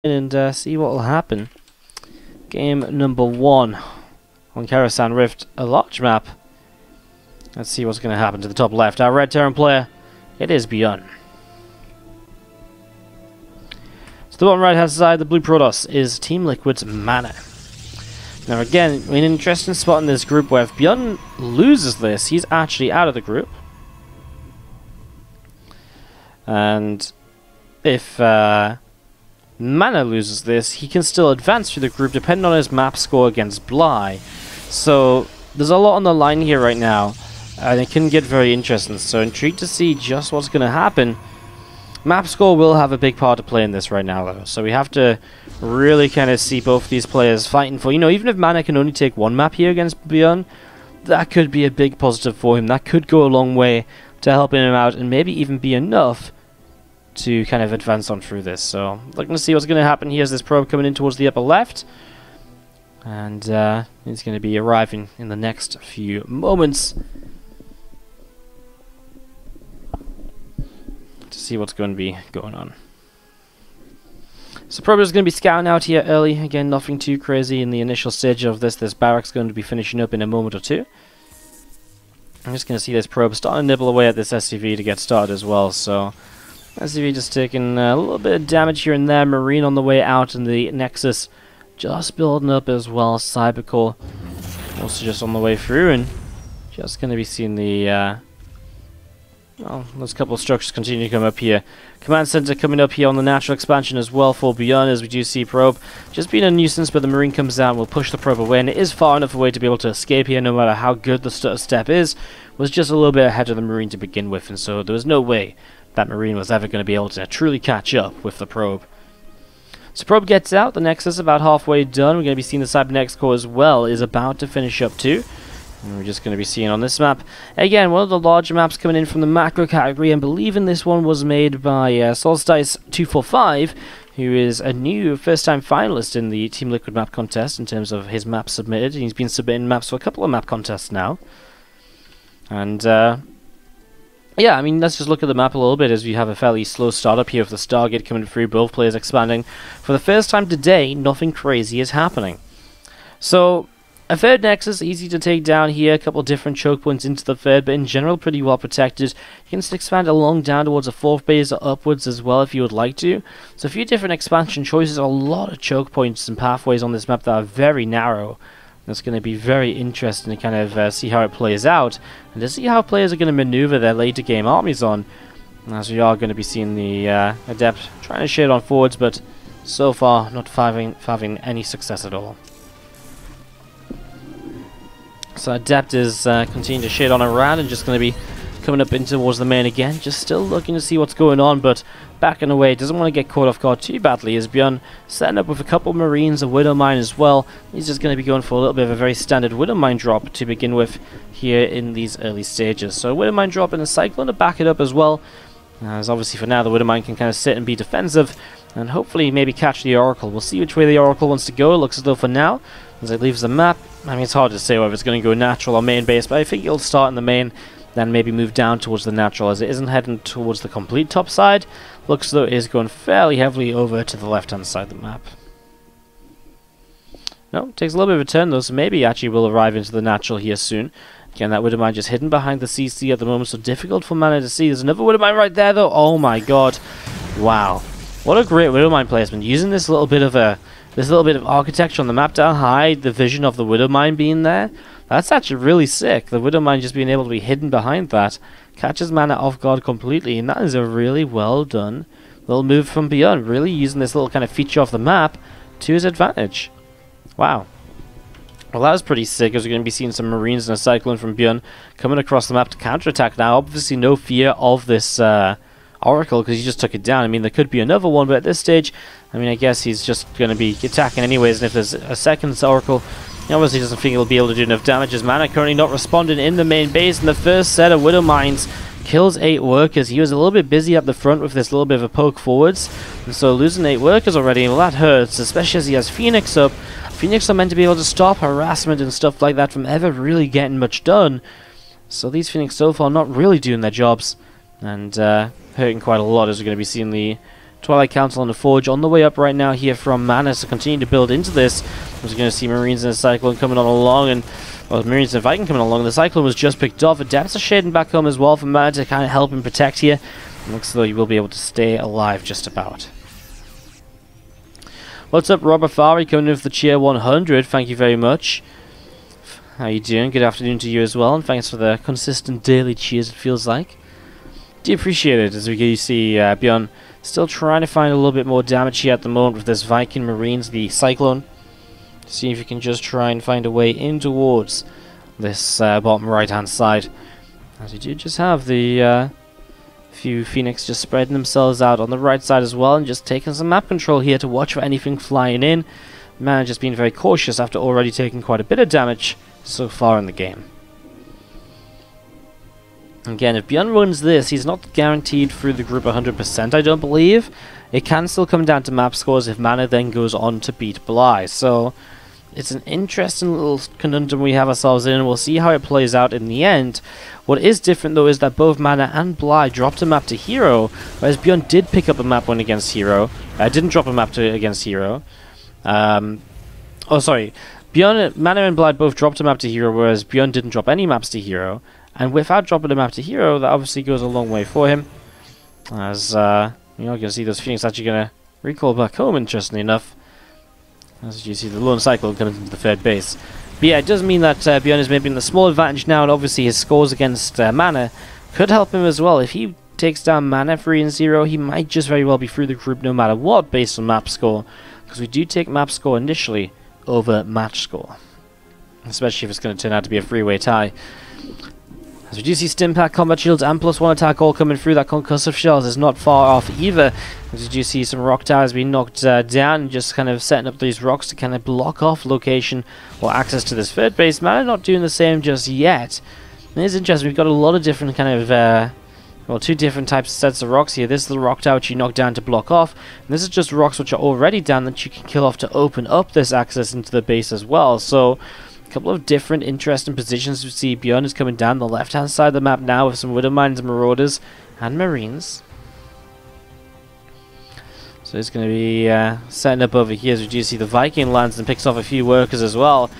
and see what will happen. Game number 1 on Karasan Rift, a large map. Let's see what's going to happen to the top left. Our red Terran player, it is ByuN. So the bottom right hand side, the blue Protoss, is Team Liquid's MaNa. Now again, an interesting spot in this group where if ByuN loses this, he's actually out of the group. And if MaNa loses this, he can still advance through the group depending on his map score against Bly. So there's a lot on the line here right now, and it can get very interesting. So intrigued to see just what's going to happen. Map score will have a big part to play in this right now, though. So we have to really kind of see both these players fighting for, even if MaNa can only take one map here against ByuN, that could be a big positive for him. That could go a long way to helping him out and maybe even be enough to kind of advance on through this. So looking to see what's going to happen. Here's this probe coming in towards the upper left, and he's going to be arriving in the next few moments to see what's going to be going on. So probe is going to be scouting out here early. Again, nothing too crazy in the initial stage of this. This barrack's going to be finishing up in a moment or two. I'm just going to see this probe starting to nibble away at this SCV to get started as well. So SCV just taking a little bit of damage here and there. Marine on the way out, and the Nexus just building up as well. Cybercore also just on the way through, and just going to be seeing the well, those couple of structures continue to come up here. Command center coming up here on the natural expansion as well for ByuN, as we do see probe just being a nuisance, but the Marine comes out and will push the probe away, and it is far enough away to be able to escape here no matter how good the step is. Was just a little bit ahead of the Marine to begin with, and so there was no way that Marine was ever going to be able to truly catch up with the probe. So probe gets out, the Nexus about halfway done. We're going to be seeing the Cybernetics core as well is about to finish up too. And we're just going to be seeing on this map, again, one of the larger maps coming in from the macro category, and believing this one was made by Solstice245, who is a new first-time finalist in the Team Liquid map contest in terms of his maps submitted. He's been submitting maps for a couple of map contests now. And yeah, I mean, let's just look at the map a little bit as we have a fairly slow start up here with the Stargate coming through, both players expanding. For the first time today, nothing crazy is happening. So a third Nexus, easy to take down here, a couple different choke points into the third, but in general pretty well protected. You can just expand along down towards a fourth base or upwards as well if you would like to. So a few different expansion choices, a lot of choke points and pathways on this map that are very narrow. It's going to be very interesting to kind of see how it plays out, and to see how players are going to maneuver their later game armies on, as we are going to be seeing the Adept trying to shade on forwards, but so far not having any success at all. So Adept is continuing to shade on around and just going to be coming up in towards the main again, just still looking to see what's going on, but backing away, doesn't want to get caught off guard too badly, as ByuN setting up with a couple Marines, a Widow Mine as well. He's just going to be going for a little bit of a very standard Widow Mine drop to begin with here in these early stages. So Widow Mine drop and a Cyclone to back it up as well, as obviously for now the Widow Mine can kind of sit and be defensive, and hopefully maybe catch the Oracle. We'll see which way the Oracle wants to go. It looks as though for now, as it leaves the map, I mean, it's hard to say whether it's going to go natural or main base, but I think it'll start in the main, then maybe move down towards the natural, as it isn't heading towards the complete top side. Looks as though it is going fairly heavily over to the left-hand side of the map. No, takes a little bit of a turn though, so maybe actually will arrive into the natural here soon. Again, that Widow Mine just hidden behind the CC at the moment, so difficult for MaNa to see. There's another Widow Mine right there though. Oh my god. Wow. What a great Widow Mine placement. Using this little bit of architecture on the map to hide the vision of the Widow Mine being there. That's actually really sick. The Widow Mine just being able to be hidden behind that catches MaNa off guard completely, and that is a really well done little move from ByuN, really using this little kind of feature of the map to his advantage. Wow. Well, that was pretty sick, as we're going to be seeing some Marines and a Cyclone from ByuN coming across the map to counterattack now. Obviously no fear of this Oracle, because he just took it down. I mean, there could be another one, but at this stage, I mean, I guess he's just going to be attacking anyways, and if there's a second Oracle, he obviously doesn't think he'll be able to do enough damage, as MaNa currently not responding in the main base, and the first set of Widow Mines kills 8 workers. He was a little bit busy up the front with this little bit of a poke forwards, and so losing 8 workers already, well, that hurts, especially as he has Phoenix up. Phoenix are meant to be able to stop harassment and stuff like that from ever really getting much done, so these Phoenix so far not really doing their jobs, and hurting quite a lot, as we're going to be seeing the Twilight Council and the Forge on the way up right now here from MaNa to continue to build into this. We're going to see Marines and a Cyclone coming on along, and well, Marines and Viking coming along. The Cyclone was just picked off. Adepts are shading back home as well for MaNa to kind of help him protect here. It looks as though you will be able to stay alive just about. What's up, Robert Fari, coming in with the cheer 100. Thank you very much. How you doing? Good afternoon to you as well, and thanks for the consistent daily cheers, it feels like. Do appreciate it, as we see ByuN still trying to find a little bit more damage here at the moment with this Viking Marines, the Cyclone. See if you can just try and find a way in towards this bottom right-hand side. As we do just have the few Phoenix just spreading themselves out on the right side as well, and just taking some map control here to watch for anything flying in. MaNa just being very cautious after already taking quite a bit of damage so far in the game. Again, if ByuN runs this, he's not guaranteed through the group 100%, I don't believe. It can still come down to map scores if MaNa then goes on to beat Bly. So it's an interesting little conundrum we have ourselves in, and we'll see how it plays out in the end. What is different though is that both MaNa and Bly dropped a map to Hero, whereas ByuN did pick up a map win against Hero. Didn't drop a map against Hero. Oh, sorry. MaNa and Bly both dropped a map to Hero, whereas ByuN didn't drop any maps to Hero. And without dropping a map to Hero, that obviously goes a long way for him. As, you know, you can see those Phoenix actually going to recall back home, interestingly enough. As you see the lone Cyclone coming into the third base. But yeah, it does mean that ByuN is maybe in the small advantage now, and obviously his scores against MaNa could help him as well. If he takes down MaNa 3-0, he might just very well be through the group no matter what, based on map score. Because we do take map score initially over match score. Especially if it's going to turn out to be a three-way tie. As we do see Stimpack, Combat Shields, and +1 attack all coming through, that Concussive Shells is not far off either. As we do see some rock towers being knocked down, and just kind of setting up these rocks to kind of block off location or access to this third base. MaNa not doing the same just yet. It is interesting, we've got a lot of different kind of, well, two different types of sets of rocks here. This is the rock tower which you knock down to block off, and this is just rocks which are already down that you can kill off to open up this access into the base as well. So a couple of different interesting positions. We see ByuN is coming down the left-hand side of the map now with some Widow Mines and Marauders and Marines. So it's going to be setting up over here as we do see the Viking lands and picks off a few workers as well.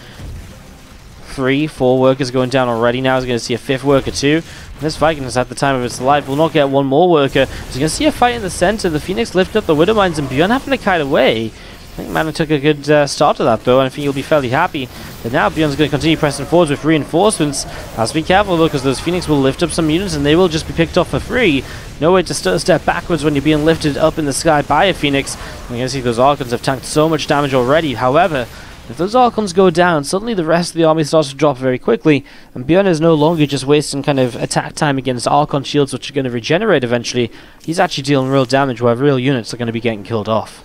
3, 4 workers going down already now. He's going to see a 5th worker too. This Viking is at the time of its life will not get one more worker. He's going to see a fight in the center. The Phoenix lift up the Widow Mines and ByuN having to kite away. I think MaNa took a good start to that though, and I think you'll be fairly happy. But now ByuN's going to continue pressing forwards with reinforcements. Has to be careful though, because those Phoenix will lift up some units and they will just be picked off for free. No way to step backwards when you're being lifted up in the sky by a Phoenix. And you can see those Archons have tanked so much damage already. However, if those Archons go down, suddenly the rest of the army starts to drop very quickly, and ByuN is no longer just wasting kind of attack time against Archon shields which are going to regenerate eventually. He's actually dealing real damage where real units are going to be getting killed off.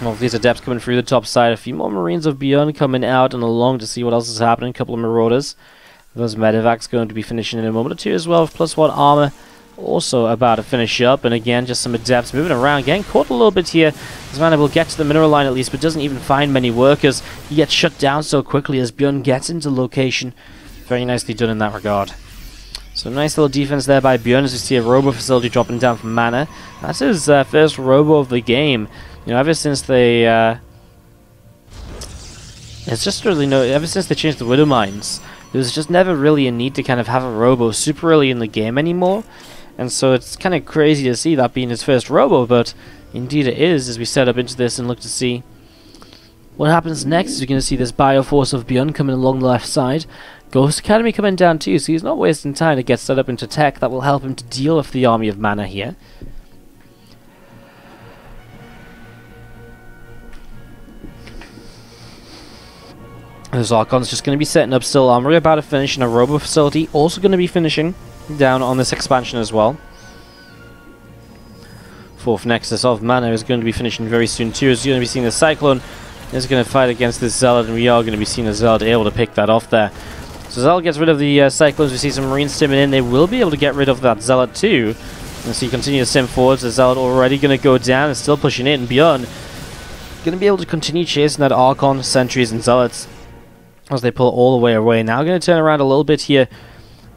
Well, these Adepts coming through the top side. A few more Marines of ByuN coming out and along to see what else is happening. A couple of Marauders. Those Medevacs going to be finishing in a moment or two as well, with +1 armor. Also about to finish up, and again, just some Adepts moving around, getting caught a little bit here. As MaNa will get to the mineral line at least, but doesn't even find many workers. He gets shut down so quickly as ByuN gets into location. Very nicely done in that regard. So nice little defense there by ByuN as we see a robo facility dropping down from MaNa. That's his first robo of the game. You know, ever since they it's just really ever since they changed the Widow Mines, there was just never really a need to kind of have a robo super early in the game anymore. And so it's kind of crazy to see that being his first robo, but indeed it is as we set up into this and look to see what happens next. You're going to see this Bioforce of ByuN coming along the left side. Ghost Academy coming down too, so he's not wasting time to get set up into tech that will help him to deal with the army of MaNa here. Those Archons just going to be setting up still armory, about to finish in a robo facility, also going to be finishing down on this expansion as well. 4th Nexus of MaNa is going to be finishing very soon too, as you're going to be seeing the Cyclone is going to fight against this Zealot, and we are going to be seeing the Zealot able to pick that off there. So Zealot gets rid of the Cyclones. We see some Marines stimming in. They will be able to get rid of that Zealot too. And so you continue to sim forwards. The Zealot already going to go down and still pushing in. And ByuN going to be able to continue chasing that Archon, Sentries, and Zealots as they pull all the way away. Now going to turn around a little bit here.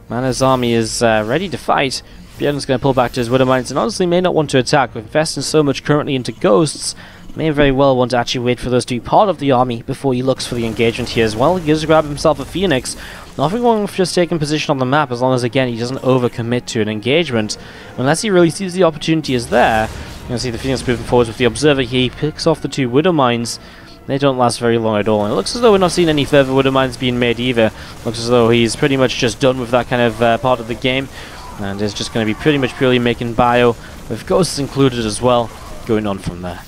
MaNa's army is ready to fight. ByuN ByuN's going to pull back to his Widow Mines and honestly may not want to attack. Investing so much currently into Ghosts, may very well want to actually wait for those to be part of the army before he looks for the engagement here as well. He goes to grab himself a Phoenix. Nothing wrong with just taking position on the map as long as, again, he doesn't overcommit to an engagement. Unless he really sees the opportunity is there. You can see the Phoenix moving forwards with the Observer here. He picks off the 2 Widow Mines. They don't last very long at all. And it looks as though we're not seeing any further Widow Mines being made either. Looks as though he's pretty much just done with that kind of part of the game. And is just going to be pretty much purely making bio, with Ghosts included as well, going on from there.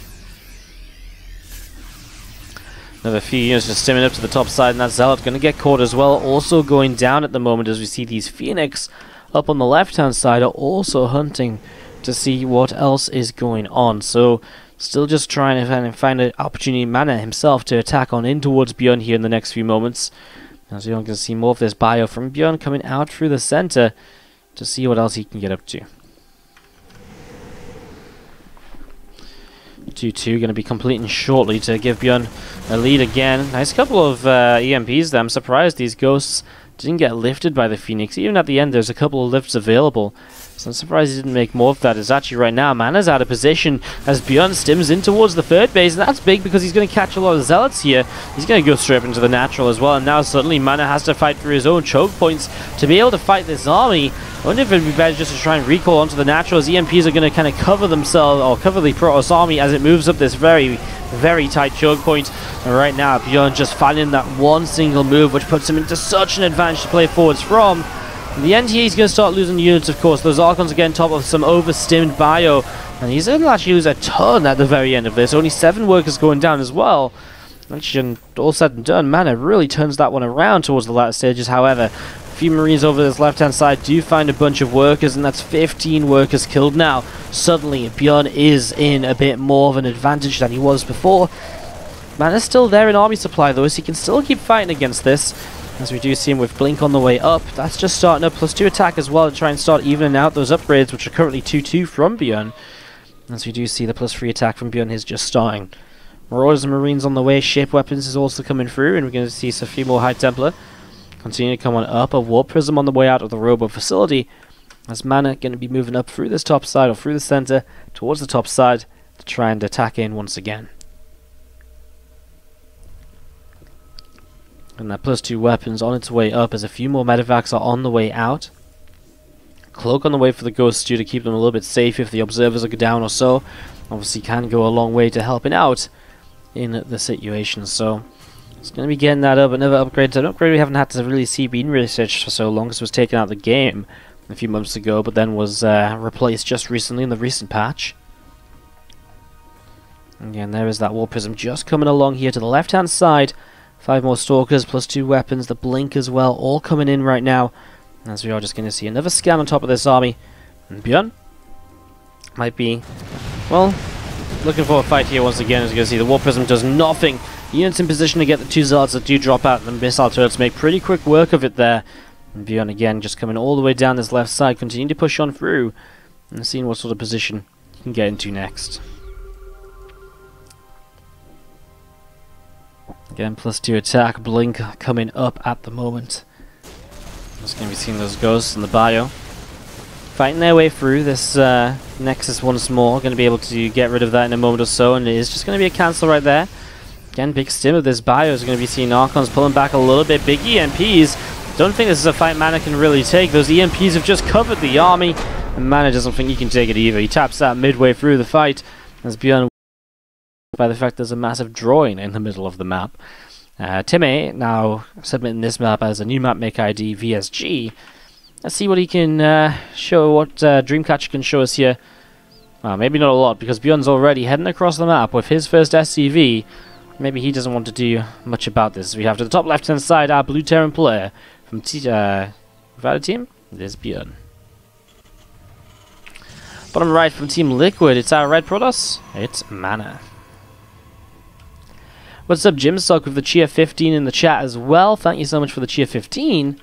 Another few units just stimming up to the top side, and that Zealot going to get caught as well. Also going down at the moment as we see these Phoenix up on the left-hand side are also hunting to see what else is going on. So still just trying to find an opportunity, MaNa himself, to attack on in towards ByuN here in the next few moments. As you're going to see more of this bio from ByuN coming out through the center to see what else he can get up to. 2-2 going to be completing shortly to give ByuN a lead again. Nice couple of EMPs there. I'm surprised these Ghosts didn't get lifted by the Phoenix. Even at the end, there's a couple of lifts available. So I'm surprised he didn't make more of that. It's actually right now, MaNa's out of position as ByuN stims in towards the third base. And that's big because he's going to catch a lot of Zealots here. He's going to go straight into the natural as well. And now suddenly MaNa has to fight for his own choke points to be able to fight this army. I wonder if it would be better just to try and recall onto the natural, as EMPs are going to kind of cover themselves, or cover the Protoss army as it moves up this very, very tight choke point. And right now, ByuN just finding that one single move, which puts him into such an advantage to play forwards from. In the end here, he's going to start losing units, of course. Those Archons are getting top of some overstimmed bio, and he's going to actually lose a ton at the very end of this. Only 7 workers going down as well. Actually, all said and done, MaNa really turns that one around towards the latter stages. However, a few Marines over this left-hand side do find a bunch of workers, and that's 15 workers killed now. Suddenly, ByuN is in a bit more of an advantage than he was before. MaNa's still there in army supply, though, so he can still keep fighting against this. As we do see him with Blink on the way up. That's just starting up, +2 attack as well to try and start evening out those upgrades, which are currently 2-2 from ByuN. As we do see the +3 attack from ByuN is just starting. Marauders and Marines on the way. Shape weapons is also coming through, and we're going to see a few more High Templar continue to come on up. A Warp Prism on the way out of the Robo facility. As MaNa going to be moving up through this top side, or through the center, towards the top side, to try and attack in once again. And that +2 weapons on its way up, as a few more medevacs are on the way out. Cloak on the way for the Ghost Stew to keep them a little bit safe if the Observers are down or so. Obviously can go a long way to helping out in the situation. So it's going to be getting that up. Another upgrade. An upgrade we haven't had to really see being researched for so long, because it was taken out of the game a few months ago, but then was replaced just recently in the recent patch. Again, there is that War Prism just coming along here to the left-hand side. 5 more Stalkers, +2 weapons, the Blink as well, all coming in right now. As we are just going to see another scan on top of this army. And ByuN might be, well, looking for a fight here once again. As you can see, the War Prism does nothing. Units in position to get the 2 Zealots that do drop out, and the missile turrets make pretty quick work of it there. And ByuN again just coming all the way down this left side, continuing to push on through, and seeing what sort of position he can get into next. Again, +2 attack, Blink coming up at the moment. Just going to be seeing those Ghosts in the bio fighting their way through this Nexus once more. Going to be able to get rid of that in a moment or so, and it is just going to be a cancel right there. Again, big stim of this bio is going to be seeing Archons pulling back a little bit. Big EMPs. Don't think this is a fight MaNa can really take. Those EMPs have just covered the army, and MaNa doesn't think he can take it either. He taps out midway through the fight as ByuN by the fact there's a massive drawing in the middle of the map. Timmy now submitting this map as a new map make ID VSG. Let's see what he can show, what Dreamcatcher can show us here. Well, maybe not a lot, because ByuN's already heading across the map with his first SCV. Maybe he doesn't want to do much about this. We have to the top left hand side our blue Terran player from Valley Team. There's ByuN. Bottom right from Team Liquid, it's our red Protoss. It's MaNa. What's up, Jim Sock, with the cheer 15 in the chat as well. Thank you so much for the cheer 15.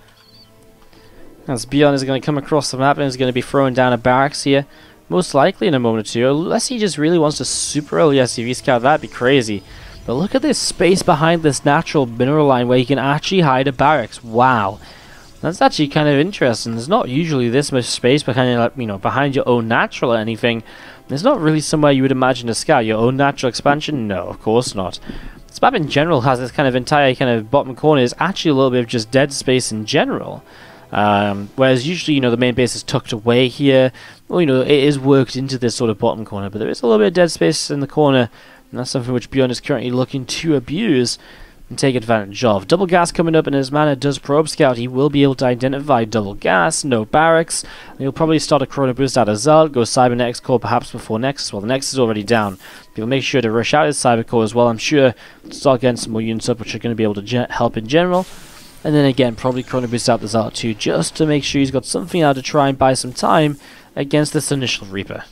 As ByuN is going to come across the map and is going to be throwing down a barracks here, most likely in a moment or two, unless he just really wants to super early SCV scout. That'd be crazy. But look at this space behind this natural mineral line where he can actually hide a barracks. Wow. That's actually kind of interesting. There's not usually this much space behind, like, you know, behind your own natural or anything. There's not really somewhere you would imagine to scout. Your own natural expansion? No, of course not. This map in general has this kind of entire kind of bottom corner is actually a little bit of just dead space in general. Whereas usually, you know, the main base is tucked away here. Well, you know, it is worked into this sort of bottom corner, but there is a little bit of dead space in the corner, and that's something which ByuN is currently looking to abuse and take advantage of. Double gas coming up, and as MaNa does probe scout, he will be able to identify double gas, no barracks, and he'll probably start a chrono boost out of Zealot, go Cybernetic core perhaps before Nexus. Well, the Nexus is already down. He'll make sure to rush out his Cyber core as well, I'm sure, to start getting some more units up, which are going to be able to help in general. And then again, probably chrono boost out the Zealot too, just to make sure he's got something out to try and buy some time against this initial Reaper.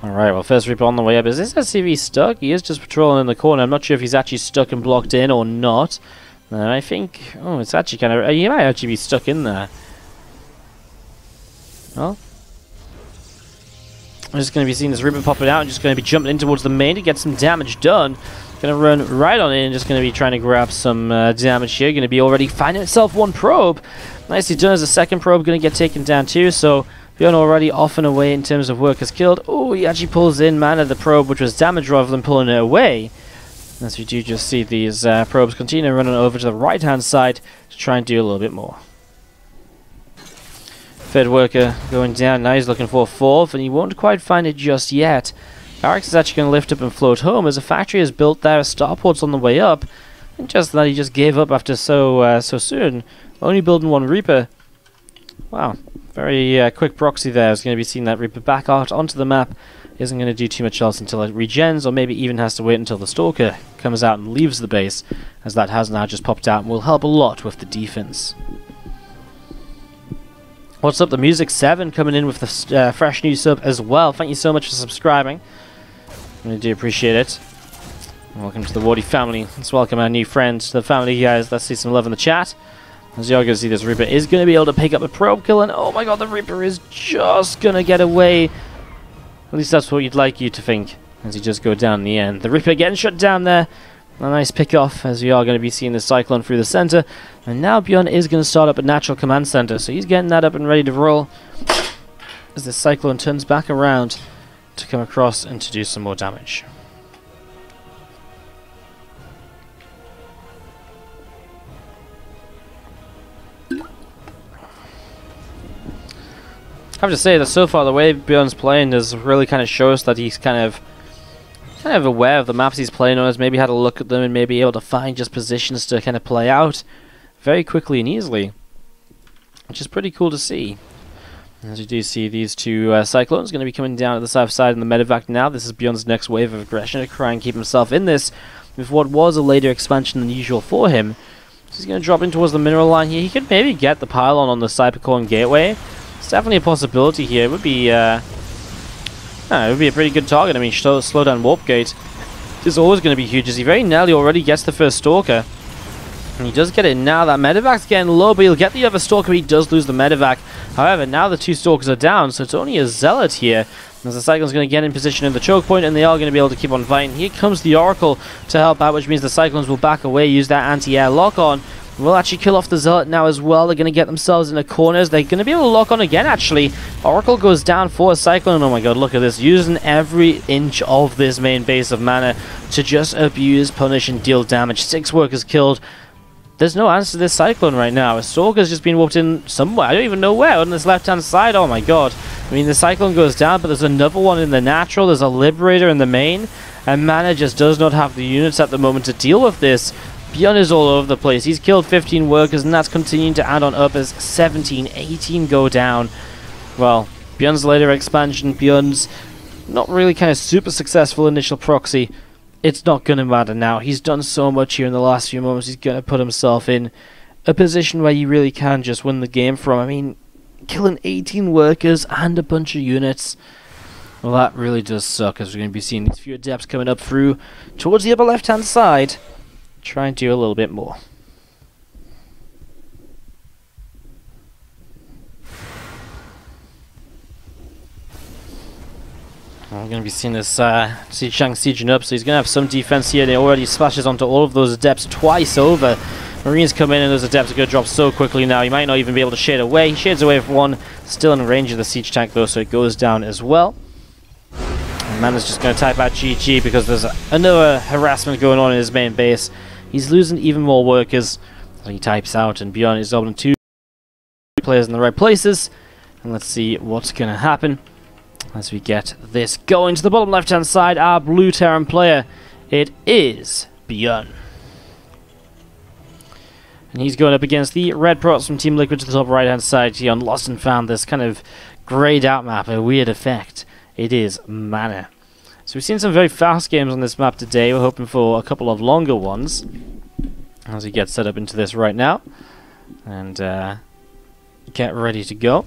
Alright, well, first Reaper on the way up. Is this SCV stuck? He is just patrolling in the corner. I'm not sure if he's actually stuck and blocked in or not. I think... Oh, it's actually kind of... He might actually be stuck in there. Well... I'm just going to be seeing this Reaper popping out and just going to be jumping in towards the main to get some damage done. Going to run right on in and just going to be trying to grab some damage here. Going to be already finding itself one probe. Nicely done as a second probe going to get taken down too. So ByuN already off and away in terms of workers killed. Oh, he actually pulls in MaNa the probe, which was damaged rather than pulling it away. As we do just see these probes continue running over to the right hand side to try and do a little bit more. Third worker going down, now he's looking for a fourth, and he won't quite find it just yet. Barracks is actually going to lift up and float home, as a factory is built there, starports on the way up, and just that he just gave up after so soon, only building one Reaper. Wow, very quick proxy there. Is going to be seeing that Reaper back out onto the map, isn't going to do too much else until it regens, or maybe even has to wait until the Stalker comes out and leaves the base, as that has now just popped out and will help a lot with the defense. What's up, the Music 7 coming in with the fresh new sub as well. Thank you so much for subscribing. I really do appreciate it. Welcome to the Wardy family. Let's welcome our new friends to the family, guys. Let's see some love in the chat. As you're going to see, this Reaper is going to be able to pick up a probe kill, and oh my god, the Reaper is just going to get away. At least that's what you'd like you to think, as he just go down in the end. The Reaper getting shut down there. A nice pick off, as we are going to be seeing the Cyclone through the center. And now ByuN is going to start up a natural command center, so he's getting that up and ready to roll as the Cyclone turns back around to come across and to do some more damage. I have to say that so far the way ByuN's playing does really kind of show us that he's kind of aware of the maps he's playing on, has maybe had a look at them and maybe able to find just positions to kind of play out very quickly and easily, which is pretty cool to see. As you do see, these two Cyclones going to be coming down at the south side in the medevac now. This is ByuN's next wave of aggression to try and keep himself in this with what was a later expansion than usual for him. So he's going to drop in towards the mineral line here. He could maybe get the pylon on the Cybercore and Gateway. It's definitely a possibility here. It would be a pretty good target. I mean, slow down Warp Gate is always going to be huge, as he very nearly already gets the first Stalker. And he does get it now. That medevac's getting low, but he'll get the other Stalker. He does lose the medevac. However, now the two Stalkers are down, so it's only a Zealot here. As the Cyclone's going to get in position in the choke point, and they are going to be able to keep on fighting. Here comes the Oracle to help out, which means the Cyclones will back away, use that anti-air lock-on. Will actually kill off the Zealot now as well. They're going to get themselves in the corners. They're going to be able to lock on again, actually. Oracle goes down for a Cyclone. Oh my god, look at this. Using every inch of this main base of MaNa to just abuse, punish, and deal damage. 6 workers killed. There's no answer to this Cyclone right now. A Stalker's just been walked in somewhere. I don't even know where. On this left-hand side. Oh my god. I mean, the Cyclone goes down, but there's another one in the natural. There's a Liberator in the main. And MaNa just does not have the units at the moment to deal with this. ByuN is all over the place. He's killed 15 workers, and that's continuing to add on up as 17, 18 go down. Well, ByuN's later expansion, ByuN's not really kind of super successful initial proxy. It's not going to matter now. He's done so much here in the last few moments. He's going to put himself in a position where you really can just win the game from. I mean, killing 18 workers and a bunch of units. Well, that really does suck, as we're going to be seeing these few adepts coming up through towards the upper left-hand side. Try and do a little bit more. We're going to be seeing this Siege Tank sieging up, so he's going to have some defense here. They already splashes onto all of those adepts twice over. Marines come in and those adepts are going to drop so quickly now. He might not even be able to shade away. He shades away with one, still in range of the Siege Tank though, so it goes down as well. And MaNa's just going to type out GG because there's another harassment going on in his main base. He's losing even more workers. So he types out, and ByuN is opening 2 players in the right places. And let's see what's going to happen as we get this going. To the bottom left hand side, our blue Terran player, it is ByuN. And he's going up against the red prots from Team Liquid to the top right hand side here on Lost and Found. This kind of greyed out map, a weird effect. It is MaNa. So we've seen some very fast games on this map today. We're hoping for a couple of longer ones as we get set up into this right now and get ready to go.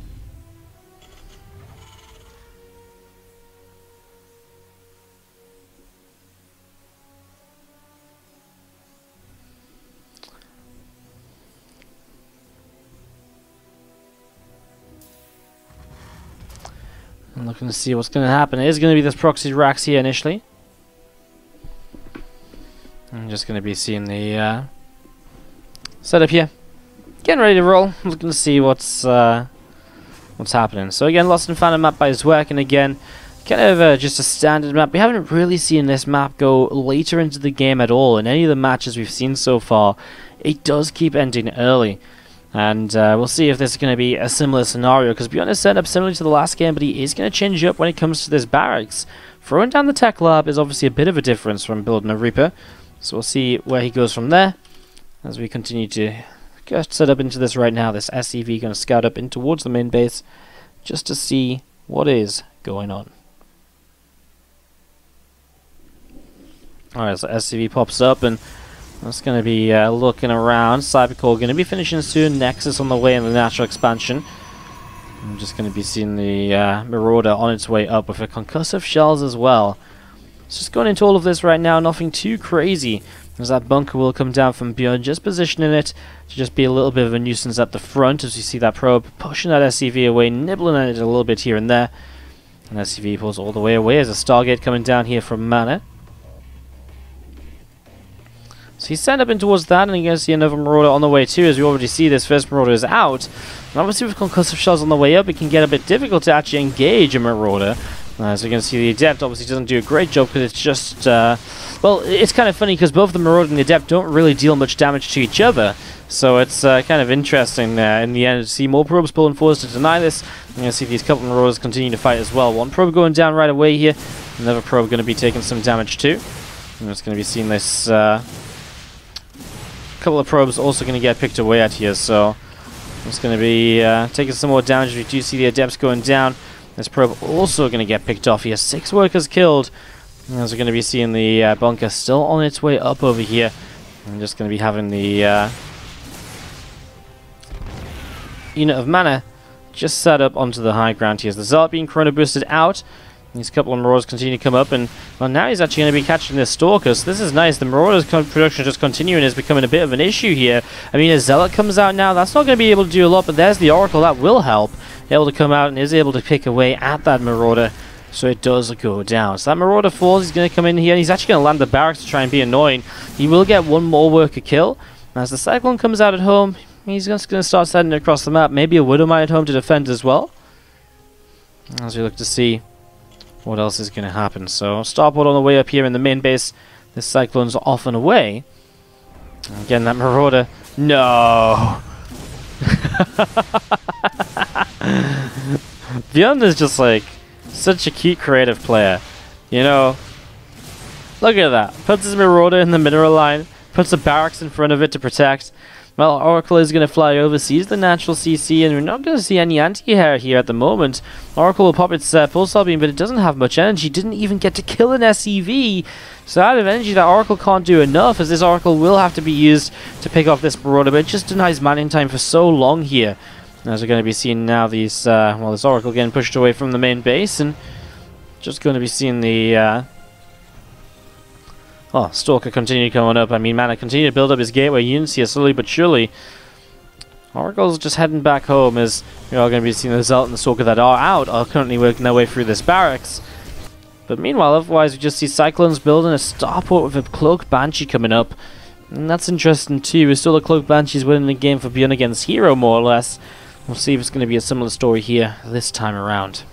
I'm looking to see what's going to happen. It is going to be this proxy racks here initially. I'm just going to be seeing the setup here. Getting ready to roll. Looking to see what's happening. So again, Lost and Found map by Zwerk, and again, kind of just a standard map. We haven't really seen this map go later into the game at all. In any of the matches we've seen so far, it does keep ending early. And we'll see if this is going to be a similar scenario, because ByuN is set up similarly to the last game, but he is going to change up when it comes to this barracks. Throwing down the tech lab is obviously a bit of a difference from building a Reaper, so we'll see where he goes from there as we continue to get set up into this right now. This SCV going to scout up in towards the main base just to see what is going on. Alright, so SCV pops up, and that's going to be looking around. Cybercore going to be finishing soon. Nexus on the way in the natural expansion. I'm just going to be seeing the Marauder on its way up with the concussive shells as well. It's just going into all of this right now. Nothing too crazy, as that bunker will come down from ByuN, just positioning it to just be a little bit of a nuisance at the front, as you see that probe pushing that SCV away, nibbling at it a little bit here and there. And SCV pulls all the way away as a Stargate coming down here from MaNa. So he's set up in towards that, and you're going to see another Marauder on the way too, as we already see this first Marauder is out. And obviously with concussive shells on the way up, it can get a bit difficult to actually engage a Marauder. So you're going to see the Adept obviously doesn't do a great job, because it's just, well, it's kind of funny because both the Marauder and the Adept don't really deal much damage to each other. So it's kind of interesting in the end to see more probes pulling forward to deny this. You're going to see these couple of Marauders continue to fight as well. One probe going down right away here, another probe going to be taking some damage too. And it's going to be seeing this couple of probes also going to get picked away at here, so it's going to be taking some more damage. We do see the Adepts going down. This probe also going to get picked off here. 6 workers killed. As we're going to be seeing the bunker still on its way up over here. I'm just going to be having the unit of MaNa just set up onto the high ground here. The Zealot being chrono boosted out. These couple of Marauders continue to come up, and well, now he's actually going to be catching this Stalker, so this is nice. The Marauders production just continuing is becoming a bit of an issue here. I mean, a Zealot comes out now, that's not going to be able to do a lot, but there's the Oracle, that will help. Able to come out and is able to pick away at that Marauder, so it does go down. So that Marauder falls, he's going to come in here, and he's actually going to land the barracks to try and be annoying. He will get one more worker kill. As the Cyclone comes out at home, he's just going to start sending it across the map. Maybe a Widowmine at home to defend as well, as we look to see what else is going to happen. So Starport on the way up here in the main base. This Cyclone's off and away. And again, that Marauder. No! ByuN is just like such a cute creative player. You know, look at that. Puts his Marauder in the mineral line. Puts a barracks in front of it to protect. Well, Oracle is going to fly over, sees the natural CC, and we're not going to see any anti-air here at the moment. Oracle will pop its pulsar beam, but it doesn't have much energy. Didn't even get to kill an SCV. So out of energy, that Oracle can't do enough, as this Oracle will have to be used to pick off this Marauder, but it just denies manning time for so long here. As we're going to be seeing now these, well, this Oracle getting pushed away from the main base, and just going to be seeing the oh, Stalker continue coming up. I mean, MaNa continue to build up his gateway units here slowly but surely. Oracle's just heading back home, as we are going to be seeing the Zealot and the Stalker that are out are currently working their way through this barracks. But meanwhile, otherwise, we just see Cyclones building a starport with a Cloak Banshee coming up. And that's interesting too. We saw the Cloak Banshees winning the game for ByuN against Hero, more or less. We'll see if it's going to be a similar story here this time around.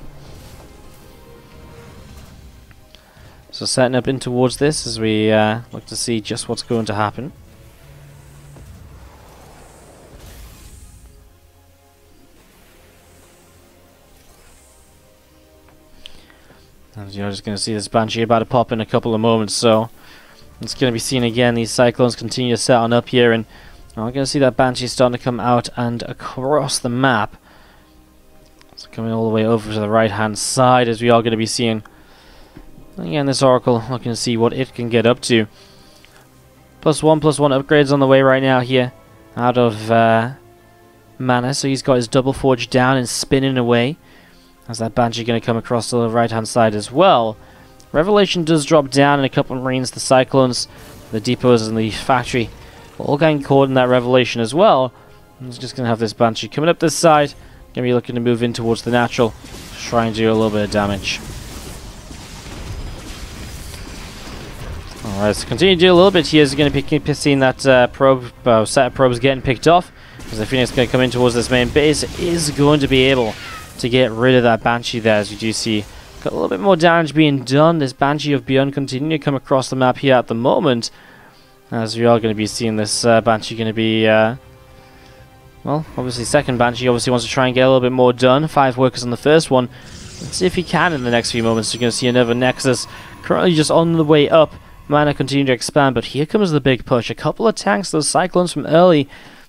So setting up in towards this as we look to see just what's going to happen. And you're just going to see this Banshee about to pop in a couple of moments, so it's going to be seen again. These Cyclones continue to set on up here, and we're going to see that Banshee starting to come out and across the map. So coming all the way over to the right hand side, as we are going to be seeing. Again, this Oracle looking to see what it can get up to. +1/+1 upgrades on the way right now here out of MaNa, so he's got his double forge down and spinning away. As that Banshee going to come across to the right hand side as well. Revelation does drop down in a couple of Marines. The Cyclones, the depots and the factory all getting caught in that Revelation as well. I'm just going to have this Banshee coming up this side. Going to be looking to move in towards the natural. Try and do a little bit of damage. Alright, so continue to do a little bit here. Is going to be seeing that set of probes getting picked off. As the Phoenix going to come in towards this main base, is going to be able to get rid of that Banshee there, as you do see. Got a little bit more damage being done. This Banshee of ByuN continuing to come across the map here at the moment. As we are going to be seeing this Banshee going to be, well, obviously second Banshee obviously wants to try and get a little bit more done. 5 workers on the first one. Let's see if he can in the next few moments. You're going to see another Nexus currently just on the way up. MaNa continue to expand, but here comes the big push. A couple of tanks, those Cyclones from early.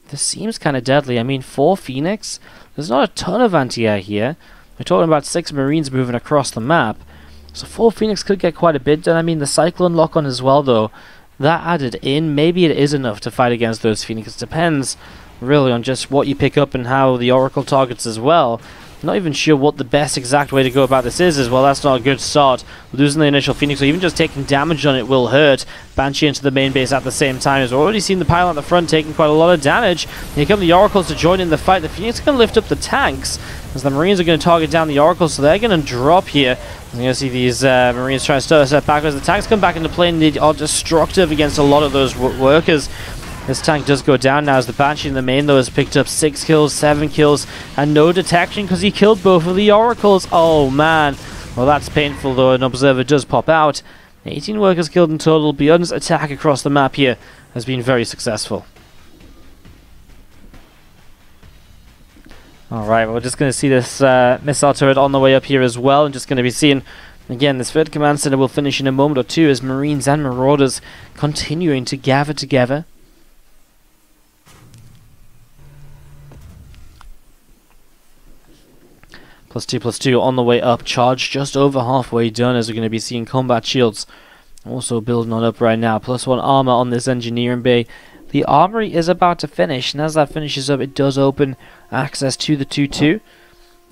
This seems kind of deadly. I mean, 4 Phoenix. There's not a ton of anti-air here. We're talking about 6 Marines moving across the map. So 4 Phoenix could get quite a bit done. I mean, the Cyclone lock-on as well, though. That added in, maybe it is enough to fight against those Phoenix. It depends, really, on just what you pick up and how the Oracle targets as well. Not even sure what the best exact way to go about this is, well, that's not a good start. Losing the initial Phoenix, or even just taking damage on it will hurt. Banshee into the main base at the same time. As we've already seen the pylon at the front taking quite a lot of damage. Here come the Oracles to join in the fight. The Phoenix are going to lift up the tanks, as the Marines are going to target down the Oracles, so they're going to drop here. You're going to see these Marines try to step back as the tanks come back into play, and they are destructive against a lot of those workers. This tank does go down now as the Banshee in the main, though, has picked up 6 kills, 7 kills, and no detection because he killed both of the Oracles. Oh, man. Well, that's painful, though. An observer does pop out. 18 workers killed in total. ByuN's attack across the map here has been very successful. Alright, we're just going to see this missile turret on the way up here as well, and just going to be seeing, again, this third command center will finish in a moment or two as Marines and Marauders continuing to gather together. +2/+2 on the way up. Charge just over halfway done, as we're going to be seeing combat shields also building on up right now. +1 armor on this engineering bay. The armory is about to finish, and as that finishes up, it does open access to the 2-2.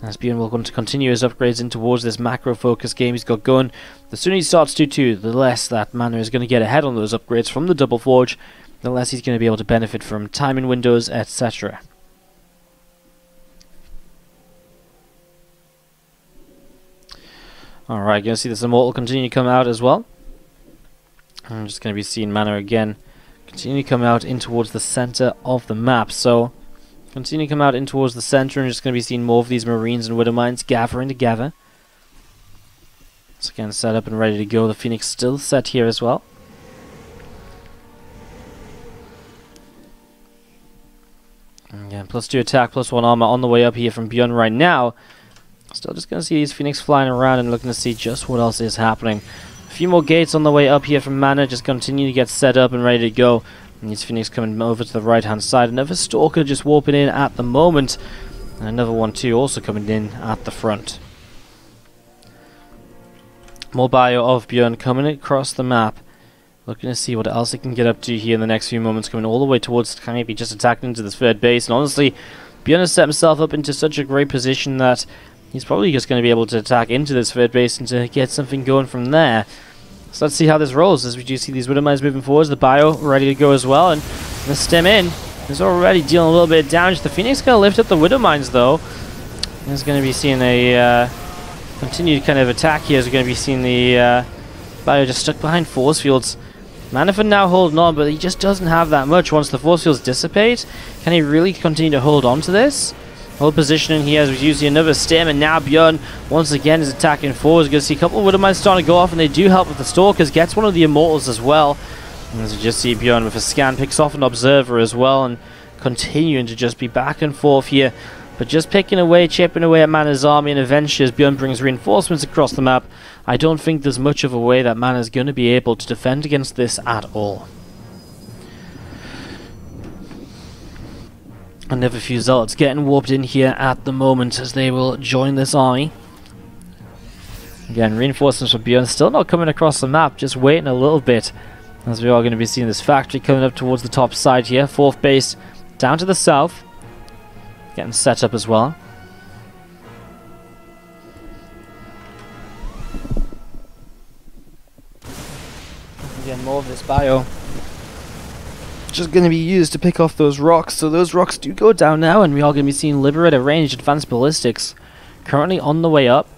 As ByuN will going to continue his upgrades in towards this macro focus game he's got going. The sooner he starts 2-2, the less that MaNa is going to get ahead on those upgrades from the double forge, the less he's going to be able to benefit from timing windows, etc. Alright, going to see this Immortal continue to come out as well. I'm just going to be seeing MaNa again continue to come out in towards the center of the map. So, continue to come out in towards the center, and just going to be seeing more of these Marines and Widowmines gathering together. So again, set up and ready to go. The Phoenix still set here as well. Again, +2 attack, +1 armor on the way up here from ByuN right now. Still just going to see these Phoenix flying around and looking to see just what else is happening. A few more gates on the way up here from MaNa, just continue to get set up and ready to go. And these Phoenix coming over to the right hand side. Another Stalker just warping in at the moment. And another one too also coming in at the front. More bio of ByuN coming across the map. Looking to see what else he can get up to here in the next few moments. Coming all the way towards kind of just attacking into this third base. And honestly, ByuN has set himself up into such a great position that he's probably just going to be able to attack into this third base and to get something going from there. So let's see how this rolls as we do see these Widowmines moving forwards. The bio ready to go as well, and the stem in is already dealing a little bit of damage. The Phoenix going to lift up the Widowmines though. He's going to be seeing a continued kind of attack here as we're going to be seeing the ByuN just stuck behind force fields. MaNa for now holding on, but he just doesn't have that much. Once the force fields dissipate, can he really continue to hold on to this? Hold positioning here as we're using another stim, and now ByuN once again is attacking forwards. We're going to see a couple of Widowmines starting to go off, and they do help with the Stalkers. Gets one of the Immortals as well. And as you just see ByuN with a scan, picks off an Observer as well, and continuing to just be back and forth here. But just picking away, chipping away at MaNa's army, and eventually as ByuN brings reinforcements across the map, I don't think there's much of a way that MaNa's going to be able to defend against this at all. Another few Zealots getting warped in here at the moment as they will join this army. Again, reinforcements for ByuN still not coming across the map, just waiting a little bit as we are going to be seeing this factory coming up towards the top side here. 4th base down to the south, getting set up as well. Again, more of this bio just going to be used to pick off those rocks. So those rocks do go down now, and we are going to be seeing Liberator ranged advanced ballistics currently on the way up.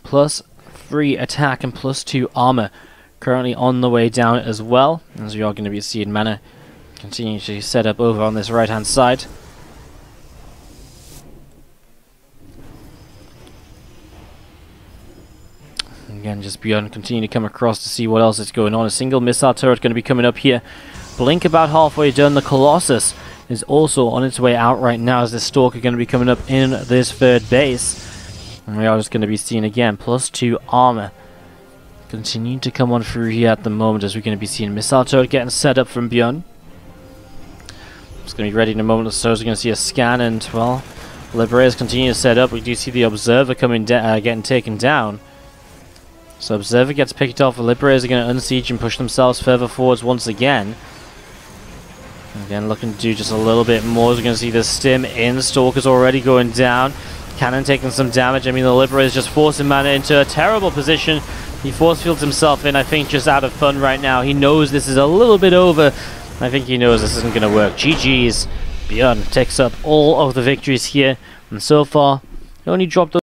+3 attack and +2 armor currently on the way down as well, as we are going to be seeing MaNa continue to set up over on this right hand side. Again, just ByuN continue to come across to see what else is going on. A single missile turret going to be coming up here. Blink about halfway done. The Colossus is also on its way out right now as the Stalker going to be coming up in this 3rd base. And we are just going to be seeing again +2 armor continuing to come on through here at the moment as we're going to be seeing missile turret getting set up from ByuN. It's going to be ready in a moment or so. We're going to see a scan, and well, Liberators continue to set up. We do see the Observer coming getting taken down. So Observer gets picked off. The Liberators are going to unsiege and push themselves further forwards once again. Again, looking to do just a little bit more. We're going to see the stim in. Stalkers already going down. Cannon taking some damage. I mean, the Liberator's just forcing MaNa into a terrible position. He force fields himself in, I think, just out of fun right now. He knows this is a little bit over. I think he knows this isn't going to work. GG's. ByuN takes up all of the victories here. And so far, he only dropped